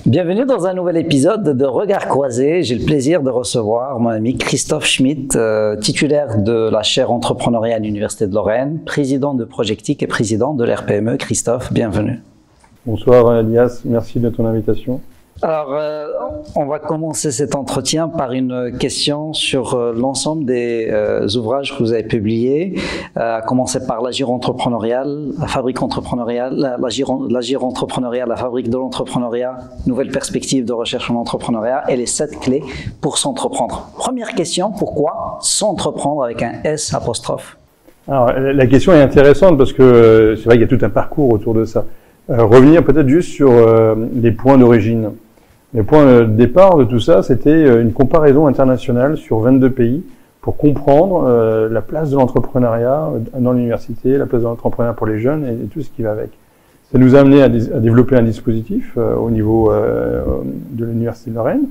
Bienvenue dans un nouvel épisode de Regard Croisé. J'ai le plaisir de recevoir mon ami Christophe Schmitt, titulaire de la chaire entrepreneuriat à l'Université de Lorraine, président de Projectic et président de l'RPME. Christophe, bienvenue. Bonsoir Elias, merci de ton invitation. Alors, on va commencer cet entretien par une question sur l'ensemble des ouvrages que vous avez publiés, à commencer par l'Agir entrepreneurial, la fabrique entrepreneuriale, l'Agir entrepreneurial, la fabrique de l'entrepreneuriat, nouvelle perspective de recherche en entrepreneuriat et les 7 clés pour s'entreprendre. Première question, pourquoi s'entreprendre avec un S apostrophe? Alors, la question est intéressante parce que c'est vrai qu'il y a tout un parcours autour de ça. Revenir peut-être juste sur les points d'origine. Les points de départ de tout ça, c'était une comparaison internationale sur 22 pays pour comprendre la place de l'entrepreneuriat dans l'université, la place de l'entrepreneuriat pour les jeunes et tout ce qui va avec. Ça nous a amené à développer un dispositif au niveau de l'Université de Lorraine,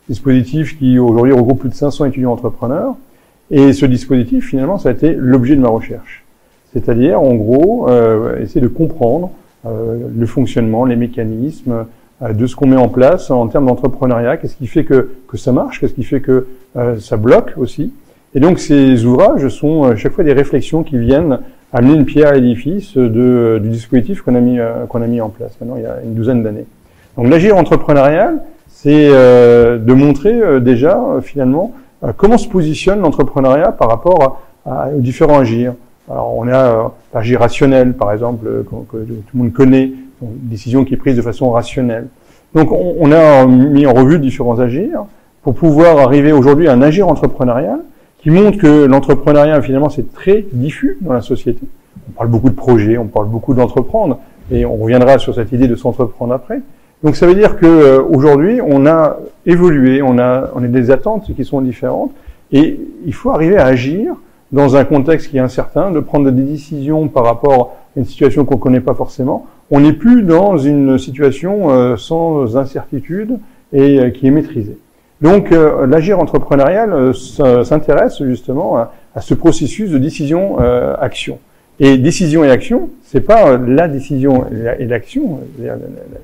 dispositif qui aujourd'hui regroupe plus de 500 étudiants entrepreneurs. Et ce dispositif, finalement, ça a été l'objet de ma recherche. C'est-à-dire, en gros, essayer de comprendre le fonctionnement, les mécanismes, de ce qu'on met en place en termes d'entrepreneuriat, qu'est-ce qui fait que ça marche, qu'est-ce qui fait que ça bloque aussi. Et donc ces ouvrages sont chaque fois des réflexions qui viennent amener une pierre à l'édifice du dispositif qu'on a mis en place maintenant il y a une douzaine d'années. Donc l'agir entrepreneurial, c'est de montrer déjà finalement comment se positionne l'entrepreneuriat par rapport aux différents agirs. Alors on a l'agir rationnel par exemple que tout le monde connaît, une décision qui est prise de façon rationnelle. Donc on a mis en revue différents agirs pour pouvoir arriver aujourd'hui à un agir entrepreneurial qui montre que l'entrepreneuriat finalement c'est très diffus dans la société. On parle beaucoup de projets, on parle beaucoup d'entreprendre et on reviendra sur cette idée de s'entreprendre après. Donc ça veut dire que aujourd'hui on a évolué, on a des attentes qui sont différentes et il faut arriver à agir dans un contexte qui est incertain, de prendre des décisions par rapport à une situation qu'on ne connaît pas forcément. On n'est plus dans une situation sans incertitude et qui est maîtrisée. Donc l'agir entrepreneurial s'intéresse justement à ce processus de décision-action. Et décision et action, c'est pas la décision et l'action.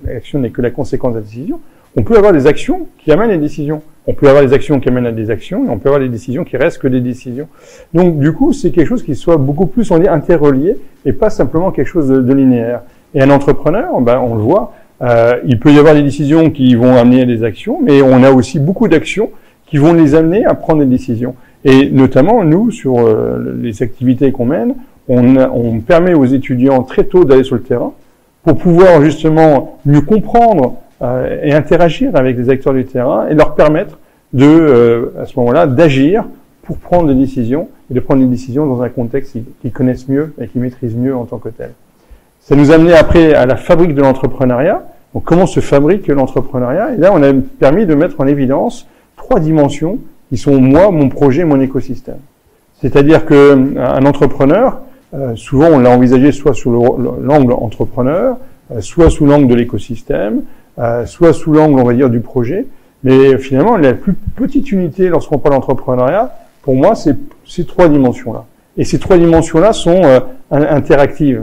L'action n'est que la conséquence de la décision. On peut avoir des actions qui amènent à des décisions. On peut avoir des actions qui amènent à des actions, et on peut avoir des décisions qui restent que des décisions. Donc, du coup, c'est quelque chose qui soit beaucoup plus, on dit, interrelié, et pas simplement quelque chose de linéaire. Et un entrepreneur, on le voit, il peut y avoir des décisions qui vont amener à des actions, mais on a aussi beaucoup d'actions qui vont les amener à prendre des décisions. Et notamment, nous, sur les activités qu'on mène, on permet aux étudiants très tôt d'aller sur le terrain pour pouvoir justement mieux comprendre et interagir avec les acteurs du terrain et leur permettre à ce moment-là, d'agir pour prendre des décisions et de prendre des décisions dans un contexte qu'ils connaissent mieux et qu'ils maîtrisent mieux en tant que tel. Ça nous a amené après à la fabrique de l'entrepreneuriat. Donc comment se fabrique l'entrepreneuriat? Et là, on a permis de mettre en évidence 3 dimensions qui sont moi, mon projet, mon écosystème. C'est-à-dire que un entrepreneur, souvent on l'a envisagé soit sous l'angle entrepreneur, soit sous l'angle de l'écosystème, soit sous l'angle, on va dire, du projet. Mais finalement, la plus petite unité lorsqu'on parle d'entrepreneuriat, pour moi, c'est ces 3 dimensions-là. Et ces 3 dimensions-là sont interactives.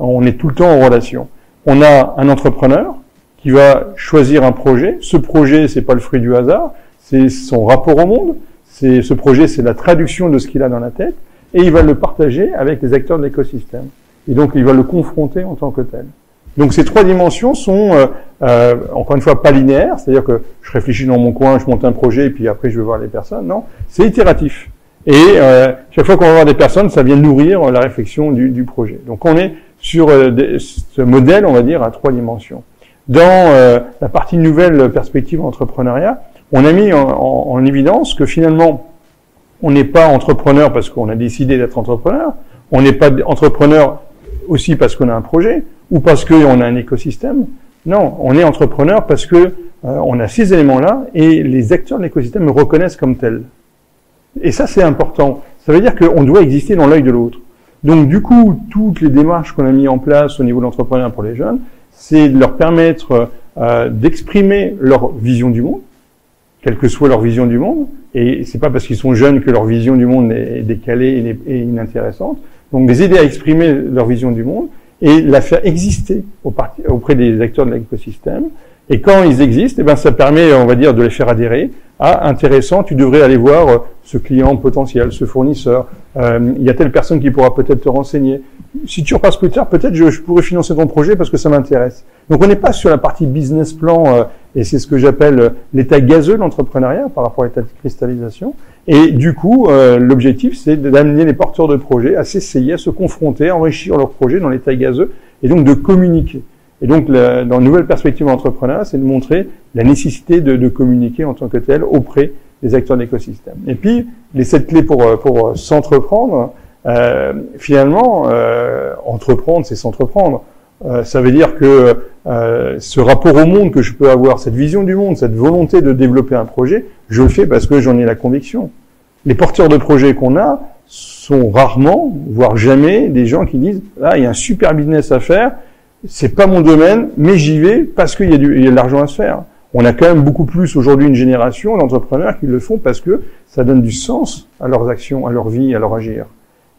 On est tout le temps en relation. On a un entrepreneur qui va choisir un projet. Ce projet, c'est pas le fruit du hasard, c'est son rapport au monde. Ce projet, c'est la traduction de ce qu'il a dans la tête. Et il va le partager avec les acteurs de l'écosystème. Et donc, il va le confronter en tant que tel. Donc ces 3 dimensions sont, encore une fois, pas linéaires, c'est-à-dire que je réfléchis dans mon coin, je monte un projet, et puis après je vais voir les personnes. Non, c'est itératif. Et chaque fois qu'on va voir des personnes, ça vient nourrir la réflexion du projet. Donc on est sur ce modèle, on va dire, à 3 dimensions. Dans la partie nouvelle perspective entrepreneuriat, on a mis en évidence que finalement, on n'est pas entrepreneur parce qu'on a décidé d'être entrepreneur, on n'est pas entrepreneur aussi parce qu'on a un projet, ou parce qu'on a un écosystème. Non, on est entrepreneur parce que on a ces éléments-là et les acteurs de l'écosystème me reconnaissent comme tel. Et ça, c'est important. Ça veut dire qu'on doit exister dans l'œil de l'autre. Donc, du coup, toutes les démarches qu'on a mises en place au niveau de l'entrepreneuriat pour les jeunes, c'est de leur permettre d'exprimer leur vision du monde, quelle que soit leur vision du monde. Et c'est pas parce qu'ils sont jeunes que leur vision du monde est décalée et inintéressante. Donc les aider à exprimer leur vision du monde et la faire exister auprès des acteurs de l'écosystème. Et quand ils existent, eh ben ça permet, on va dire, de les faire adhérer à intéressant. Tu devrais aller voir ce client potentiel, ce fournisseur. Il y a telle personne qui pourra peut-être te renseigner. Si tu repasses plus tard, peut-être je pourrais financer ton projet parce que ça m'intéresse. Donc on n'est pas sur la partie business plan, et c'est ce que j'appelle l'état gazeux de l'entrepreneuriat par rapport à l'état de cristallisation. Et du coup, l'objectif, c'est d'amener les porteurs de projets à s'essayer, à se confronter, à enrichir leur projet dans l'état gazeux, et donc de communiquer. Et donc, dans une nouvelle perspective d'entrepreneuriat, c'est de montrer la nécessité de communiquer en tant que tel auprès des acteurs de l'écosystème. Et puis, les 7 clés pour s'entreprendre, finalement, entreprendre, c'est s'entreprendre. Ça veut dire que ce rapport au monde que je peux avoir, cette vision du monde, cette volonté de développer un projet, je le fais parce que j'en ai la conviction. Les porteurs de projets qu'on a sont rarement, voire jamais, des gens qui disent « Ah, il y a un super business à faire, c'est pas mon domaine, mais j'y vais parce qu'il y a de l'argent à se faire. » On a quand même beaucoup plus aujourd'hui une génération d'entrepreneurs qui le font parce que ça donne du sens à leurs actions, à leur vie, à leur agir.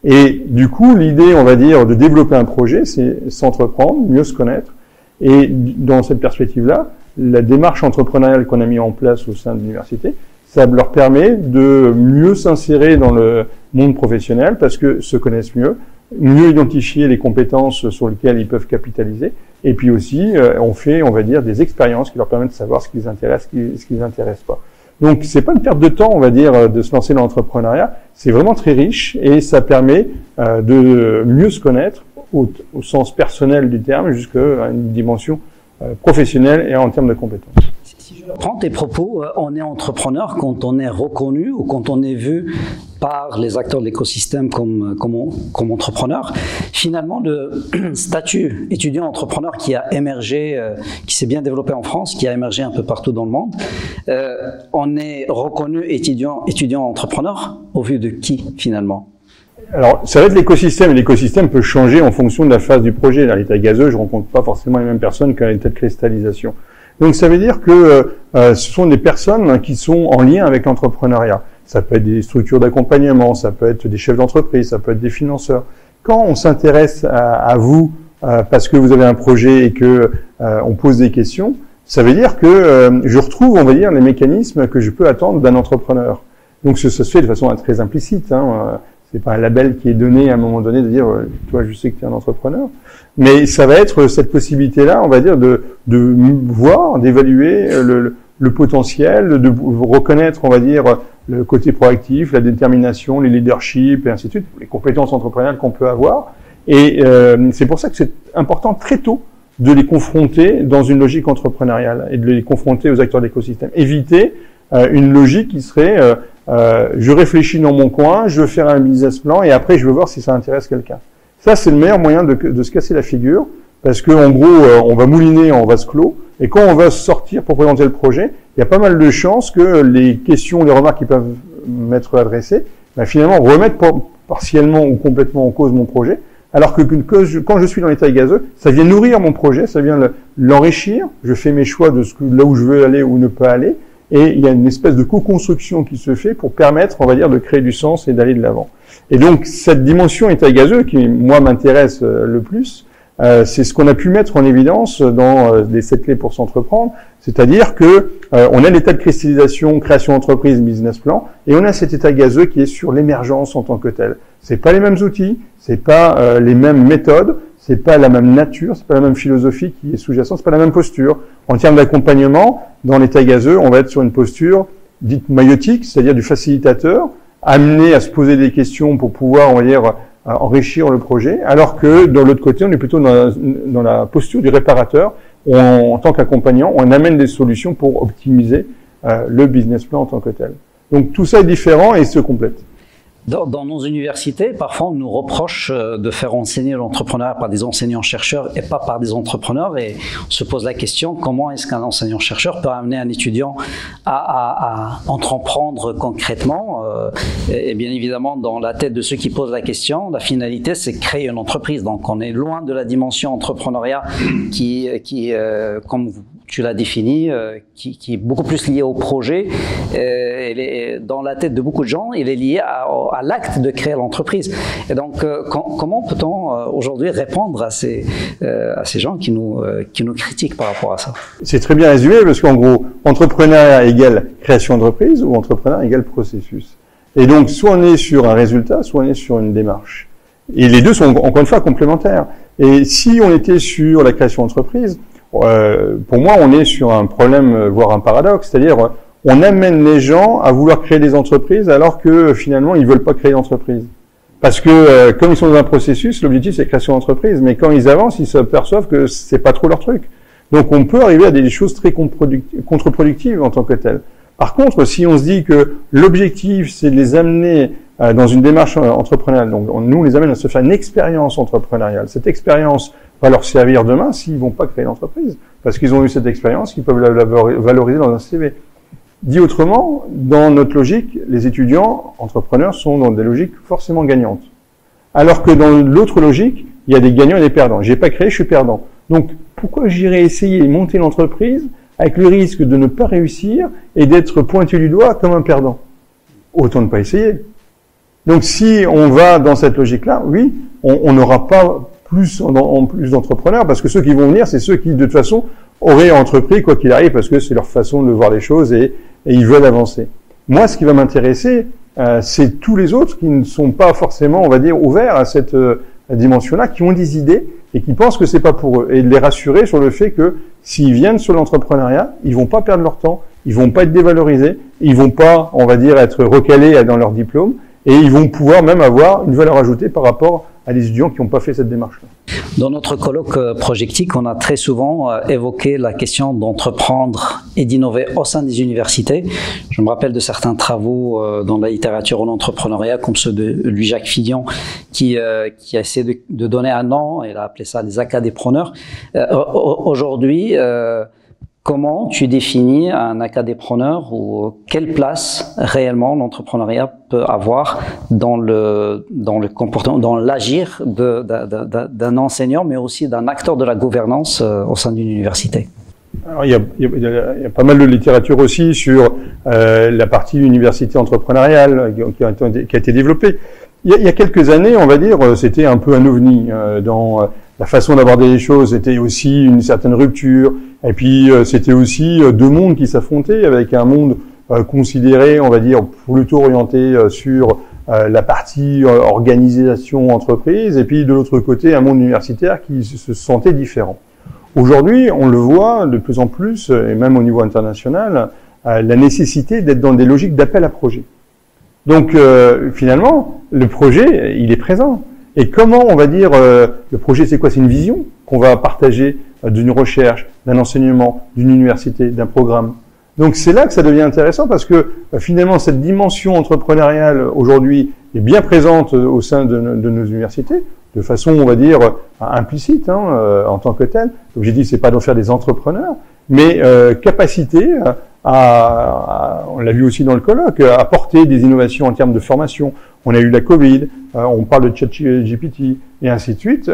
Et du coup, l'idée, on va dire, de développer un projet, c'est s'entreprendre, mieux se connaître. Et dans cette perspective-là, la démarche entrepreneuriale qu'on a mis en place au sein de l'université, ça leur permet de mieux s'insérer dans le monde professionnel parce que se connaissent mieux identifier les compétences sur lesquelles ils peuvent capitaliser. Et puis aussi, on fait, on va dire, des expériences qui leur permettent de savoir ce qui les intéresse, ce qui les intéresse pas. Donc, c'est pas une perte de temps, on va dire, de se lancer dans l'entrepreneuriat. C'est vraiment très riche et ça permet de mieux se connaître au sens personnel du terme jusqu'à une dimension professionnelle et en termes de compétences. Si je reprends tes propos, on est entrepreneur quand on est reconnu ou quand on est vu par les acteurs de l'écosystème comme entrepreneur. Finalement, le statut étudiant-entrepreneur qui a émergé, qui s'est bien développé en France, qui a émergé un peu partout dans le monde, on est reconnu étudiant-entrepreneur au vu de qui finalement? Alors, ça va être l'écosystème, et l'écosystème peut changer en fonction de la phase du projet. Dans l'état gazeux, je rencontre pas forcément les mêmes personnes qu'à l'état de cristallisation. Donc, ça veut dire que ce sont des personnes qui sont en lien avec l'entrepreneuriat. Ça peut être des structures d'accompagnement, ça peut être des chefs d'entreprise, ça peut être des financeurs. Quand on s'intéresse à vous parce que vous avez un projet et que on pose des questions, ça veut dire que je retrouve, on va dire, les mécanismes que je peux attendre d'un entrepreneur. Donc, ça se fait de façon très implicite. C'est pas un label qui est donné à un moment donné de dire toi je sais que tu es un entrepreneur, mais ça va être cette possibilité-là, on va dire de voir, d'évaluer le potentiel, de reconnaître, on va dire, le côté proactif, la détermination, les leaderships et ainsi de suite, les compétences entrepreneuriales qu'on peut avoir. Et c'est pour ça que c'est important très tôt de les confronter dans une logique entrepreneuriale et de les confronter aux acteurs de l'écosystème. Éviter une logique qui serait je réfléchis dans mon coin, je veux faire un business plan et après je veux voir si ça intéresse quelqu'un. Ça, c'est le meilleur moyen de se casser la figure parce que en gros, on va mouliner en vase clos et quand on va sortir pour présenter le projet, il y a pas mal de chances que les questions, les remarques qui peuvent m'être adressées, finalement remettent partiellement ou complètement en cause mon projet. Alors que quand je suis dans l'état gazeux, ça vient nourrir mon projet, ça vient l'enrichir. Je fais mes choix de là où je veux aller ou ne pas aller. Et il y a une espèce de co-construction qui se fait pour permettre, on va dire, de créer du sens et d'aller de l'avant. Et donc, cette dimension état gazeux qui, moi, m'intéresse le plus, c'est ce qu'on a pu mettre en évidence dans les 7 clés pour s'entreprendre. C'est-à-dire que on a l'état de cristallisation, création d'entreprise, business plan, et on a cet état gazeux qui est sur l'émergence en tant que tel. C'est pas les mêmes outils, c'est pas les mêmes méthodes, c'est pas la même nature, c'est pas la même philosophie qui est sous-jacente, c'est pas la même posture. En termes d'accompagnement, dans l'état gazeux, on va être sur une posture dite maïotique, c'est-à-dire du facilitateur, amené à se poser des questions pour pouvoir, on va dire, enrichir le projet, alors que de l'autre côté, on est plutôt dans la posture du réparateur, où en tant qu'accompagnant, on amène des solutions pour optimiser le business plan en tant que tel. Donc tout ça est différent et se complète. Dans nos universités, parfois on nous reproche de faire enseigner l'entrepreneuriat par des enseignants-chercheurs et pas par des entrepreneurs, et on se pose la question, comment est-ce qu'un enseignant-chercheur peut amener un étudiant à entreprendre concrètement et bien évidemment, dans la tête de ceux qui posent la question, la finalité c'est créer une entreprise. Donc on est loin de la dimension entrepreneuriat qui comme tu l'as défini, qui est beaucoup plus lié au projet. Dans la tête de beaucoup de gens, il est lié à l'acte de créer l'entreprise. Et donc, comment peut-on aujourd'hui répondre à ces gens qui nous critiquent par rapport à ça? C'est très bien résumé, parce qu'en gros, entrepreneuriat égale création d'entreprise, ou entrepreneuriat égale processus. Et donc, soit on est sur un résultat, soit on est sur une démarche. Et les deux sont encore une fois complémentaires. Et si on était sur la création d'entreprise, pour moi, on est sur un problème, voire un paradoxe, c'est-à-dire on amène les gens à vouloir créer des entreprises alors que finalement ils veulent pas créer d'entreprise. Parce que comme ils sont dans un processus, l'objectif c'est la création d'entreprise, mais quand ils avancent, ils s'aperçoivent que c'est pas trop leur truc. Donc on peut arriver à des choses très contre-productives en tant que telles. Par contre, si on se dit que l'objectif c'est de les amener dans une démarche entrepreneuriale, donc nous on les amène à se faire une expérience entrepreneuriale. Cette expérience va leur servir demain s'ils vont pas créer l'entreprise, parce qu'ils ont eu cette expérience, qu'ils peuvent la valoriser dans un CV. Dit autrement, dans notre logique, les étudiants entrepreneurs sont dans des logiques forcément gagnantes. Alors que dans l'autre logique, il y a des gagnants et des perdants. J'ai pas créé, je suis perdant. Donc pourquoi j'irais essayer de monter l'entreprise avec le risque de ne pas réussir et d'être pointé du doigt comme un perdant? Autant ne pas essayer. Donc si on va dans cette logique-là, oui, on n'aura pas plus d'entrepreneurs, parce que ceux qui vont venir, c'est ceux qui de toute façon auraient entrepris quoi qu'il arrive, parce que c'est leur façon de voir les choses et ils veulent avancer. Moi, ce qui va m'intéresser, c'est tous les autres qui ne sont pas forcément, on va dire, ouverts à cette dimension-là, qui ont des idées et qui pensent que c'est pas pour eux, et de les rassurer sur le fait que s'ils viennent sur l'entrepreneuriat, ils vont pas perdre leur temps, ils vont pas être dévalorisés, ils vont pas, on va dire, être recalés dans leur diplôme, et ils vont pouvoir même avoir une valeur ajoutée par rapport à des étudiants qui n'ont pas fait cette démarche-là. Dans notre colloque Projectique, on a très souvent évoqué la question d'entreprendre et d'innover au sein des universités. Je me rappelle de certains travaux dans la littérature en entrepreneuriat, comme ceux de Louis-Jacques Fillon, qui a essayé de donner un nom, il a appelé ça les acadépreneurs. Aujourd'hui, comment tu définis un acadépreneur, ou quelle place réellement l'entrepreneuriat peut avoir dans le comportement, dans l'agir d'un enseignant, mais aussi d'un acteur de la gouvernance au sein d'une université? Alors, il y a pas mal de littérature aussi sur la partie université entrepreneuriale qui a été développée. Il y a quelques années, on va dire, c'était un peu un ovni dans la façon d'aborder les choses. C'était aussi une certaine rupture. Et puis, c'était aussi deux mondes qui s'affrontaient, avec un monde considéré, on va dire, plutôt orienté sur la partie organisation entreprise, et puis de l'autre côté, un monde universitaire qui se sentait différent. Aujourd'hui, on le voit de plus en plus, et même au niveau international, la nécessité d'être dans des logiques d'appel à projet. Donc, finalement, le projet, il est présent. Et comment, on va dire, le projet, c'est quoi? C'est une vision qu'on va partager d'une recherche, d'un enseignement, d'une université, d'un programme. Donc c'est là que ça devient intéressant, parce que finalement cette dimension entrepreneuriale aujourd'hui est bien présente au sein de nos universités, de façon, on va dire, implicite en tant que telle. L'objectif, c'est pas d'en faire des entrepreneurs, mais capacité on l'a vu aussi dans le colloque, à porter des innovations en termes de formation. On a eu la Covid, on parle de ChatGPT et ainsi de suite.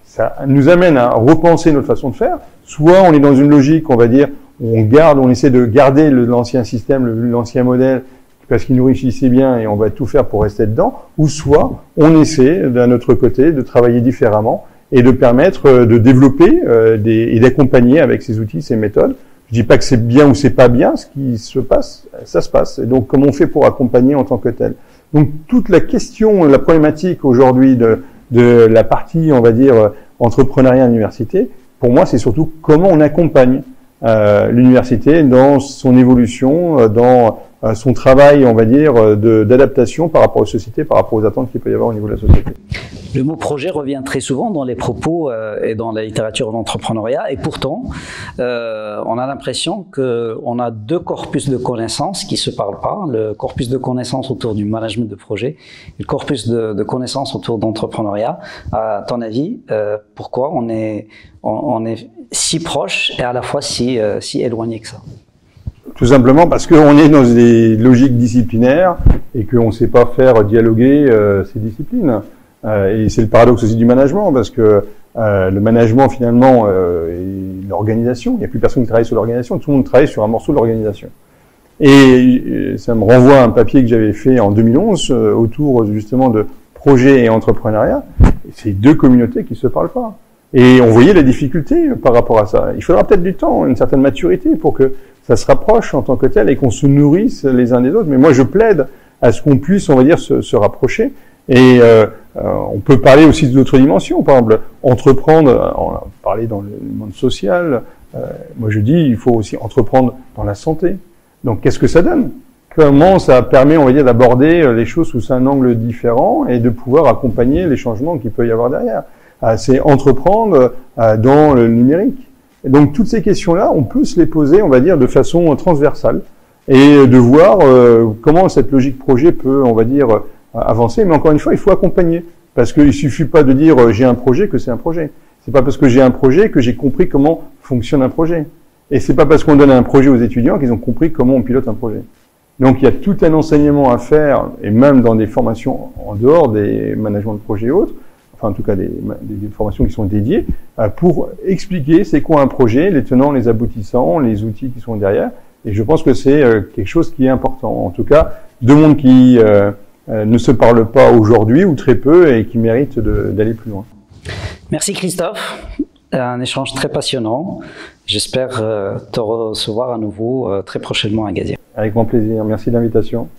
Ça nous amène à repenser notre façon de faire. Soit on est dans une logique, on va dire, où on essaie de garder l'ancien système, l'ancien modèle, parce qu'il nous réussissait bien et on va tout faire pour rester dedans. Ou soit on essaie, d'un autre côté, de travailler différemment et de permettre de développer et d'accompagner avec ces outils, ces méthodes. Je dis pas que c'est bien ou c'est pas bien, ce qui se passe, ça se passe. Et donc, comment on fait pour accompagner en tant que tel? Donc, toute la question, la problématique aujourd'hui de la partie, on va dire, entrepreneuriat à l'université, pour moi, c'est surtout comment on accompagne l'université dans son évolution, dans son travail, on va dire, d'adaptation par rapport aux sociétés, par rapport aux attentes qu'il peut y avoir au niveau de la société. Le mot projet revient très souvent dans les propos et dans la littérature de l'entrepreneuriat, et pourtant, on a l'impression qu'on a deux corpus de connaissances qui se parlent pas, le corpus de connaissances autour du management de projet et le corpus de connaissances autour d'entrepreneuriat. À ton avis, pourquoi on est si proche et à la fois si éloigné que ça? Tout simplement parce qu'on est dans des logiques disciplinaires et qu'on ne sait pas faire dialoguer ces disciplines. Et c'est le paradoxe aussi du management, parce que le management finalement et l'organisation. Il n'y a plus personne qui travaille sur l'organisation, tout le monde travaille sur un morceau de l'organisation. Et ça me renvoie à un papier que j'avais fait en 2011 autour justement de projet et entrepreneuriat. C'est deux communautés qui se parlent pas. Et on voyait la difficulté par rapport à ça. Il faudra peut-être du temps, une certaine maturité pour que ça se rapproche en tant que tel et qu'on se nourrisse les uns des autres. Mais moi, je plaide à ce qu'on puisse, on va dire, se rapprocher. Et on peut parler aussi d'autres dimensions. Par exemple, entreprendre, on a parlé dans le monde social. Moi, je dis, il faut aussi entreprendre dans la santé. Donc, qu'est-ce que ça donne? Comment ça permet, on va dire, d'aborder les choses sous un angle différent et de pouvoir accompagner les changements qu'il peut y avoir derrière. C'est entreprendre dans le numérique. Et donc, toutes ces questions-là, on peut se les poser, on va dire, de façon transversale et de voir comment cette logique projet peut, on va dire, avancer. Mais encore une fois, il faut accompagner. Parce qu'il suffit pas de dire j'ai un projet que c'est un projet. C'est pas parce que j'ai un projet que j'ai compris comment fonctionne un projet. Et c'est pas parce qu'on donne un projet aux étudiants qu'ils ont compris comment on pilote un projet. Donc il y a tout un enseignement à faire, et même dans des formations en dehors des managements de projets et autres, enfin en tout cas des formations qui sont dédiées, pour expliquer c'est quoi un projet, les tenants, les aboutissants, les outils qui sont derrière. Et je pense que c'est quelque chose qui est important. En tout cas, deux mondes qui ne se parlent pas aujourd'hui ou très peu et qui méritent d'aller plus loin. Merci Christophe, un échange très passionnant. J'espère te recevoir à nouveau très prochainement à Agadir. Avec grand plaisir, merci de l'invitation.